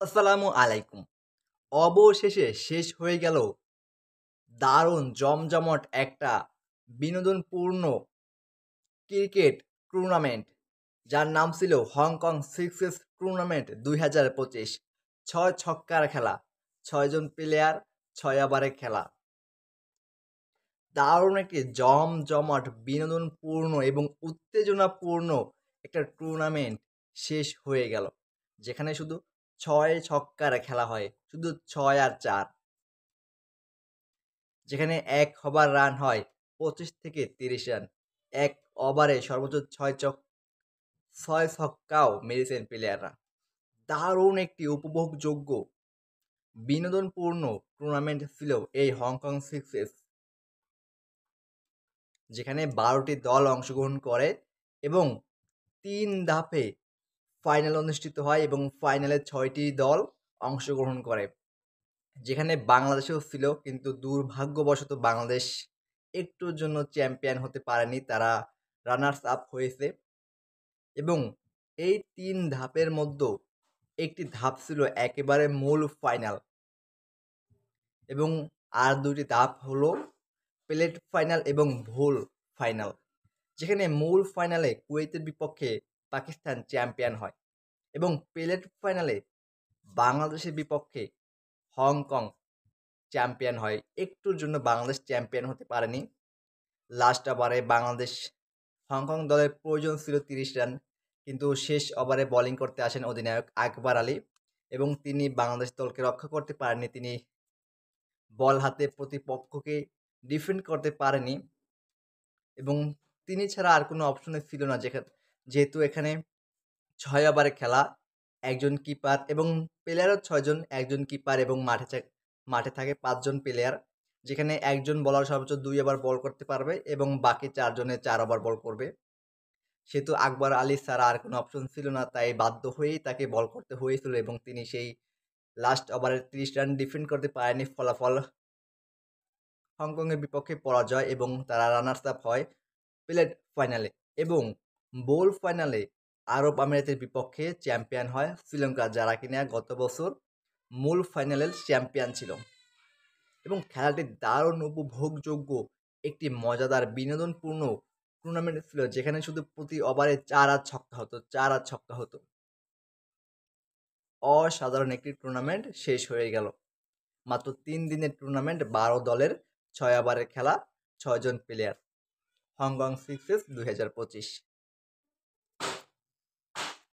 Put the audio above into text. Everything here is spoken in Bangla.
আসসালামু আলাইকুম। অবশেষে শেষ হয়ে গেল দারুণ জমজমট একটা বিনোদনপূর্ণ ক্রিকেট টুর্নামেন্ট, যার নাম ছিল হংকং সিক্সেস টুর্নামেন্ট ২০২৫। ৬ ছক্কার খেলা, ৬ জন প্লেয়ার, ৬ ওভারের খেলা। দারুণ একটি জমজমাট বিনোদনপূর্ণ এবং উত্তেজনাপূর্ণ একটা টুর্নামেন্ট শেষ হয়ে গেল। যেখানে শুধু ৬ ছক্কার খেলা হয়, শুধু ৬ আর ৪। যেখানে ১ ওভার রান হয় ২৫ থেকে ৩০ রান। ১ ওভারে সর্বোচ্চ ৬ ছক্কাও মেরেছেন প্লেয়াররা। দারুণ একটি উপভোগযোগ্য বিনোদনপূর্ণ টুর্নামেন্ট ছিল এই হংকং সিক্সেস। যেখানে ১২টি দল অংশগ্রহণ করে এবং ৩ ধাপে ফাইনাল অনুষ্ঠিত হয় এবং ফাইনালে ৬টি দল অংশগ্রহণ করে। যেখানে বাংলাদেশেও ছিল, কিন্তু দুর্ভাগ্যবশত বাংলাদেশ একটুর জন্য চ্যাম্পিয়ন হতে পারেনি। তারা রানার্স আপ হয়েছে এবং এই ৩ ধাপের মধ্যেও একটি ধাপ ছিল একেবারে মূল ফাইনাল এবং আর ২টি ধাপ হলো প্লেট ফাইনাল এবং ভুল ফাইনাল। যেখানে মূল ফাইনালে কুয়েতের বিপক্ষে পাকিস্তান চ্যাম্পিয়ন হয় এবং প্লেট ফাইনালে বাংলাদেশের বিপক্ষে হংকং চ্যাম্পিয়ন হয়। একটুর জন্য বাংলাদেশ চ্যাম্পিয়ন হতে পারেনি। লাস্ট ওভারে বাংলাদেশ হংকং দলের প্রয়োজন ছিল ৩০ রান, কিন্তু শেষ ওভারে বোলিং করতে আসেন অধিনায়ক আকবর আলী এবং তিনি বাংলাদেশ দলকে রক্ষা করতে পারেননি। তিনি বল হাতে প্রতিপক্ষকে ডিফেন্ড করতে পারেনি এবং তিনি ছাড়া আর কোনো অপশনে ছিল না। যেহেতু এখানে ৬ ওভারে খেলা, একজন কিপার এবং প্লেয়ারও ৬ জন, একজন কিপার এবং মাঠে থাকে ৫ জন প্লেয়ার। যেখানে একজন বোলার সর্বোচ্চ ২ ওভার বল করতে পারবে এবং বাকি ৪ জনে ৪ ওভার বল করবে। সেহেতু আকবর আলী ছাড়া আর কোনো অপশন ছিল না, তাই বাধ্য হয়েই তাকে বল করতে হয়েছিল এবং তিনি সেই লাস্ট ওভারে ৩০ রান ডিফেন্ড করতে পারেনি। ফলাফল হংকংয়ের বিপক্ষে পরাজয় এবং তারা রানার্স আপ হয় প্লেট ফাইনালে এবং বোল ফাইনালে আরব আমিরাতের বিপক্ষে চ্যাম্পিয়ন হয় শ্রীলঙ্কা, যারা কিনা গত বছর মূল ফাইনালের চ্যাম্পিয়ন ছিল। এবং খেলাটি দারুণ উপভোগযোগ্য একটি মজাদার বিনোদনপূর্ণ টুর্নামেন্ট ছিল, যেখানে শুধু প্রতি ওভারে ৪ আর ছক্কা হতো, ৪ আর ছক্কা হতো। অসাধারণ একটি টুর্নামেন্ট শেষ হয়ে গেল। মাত্র ৩ দিনের টুর্নামেন্ট, ১২ দলের ৬ ওভারের খেলা, ৬ জন প্লেয়ার। Hong Kong sixes ২০২৫।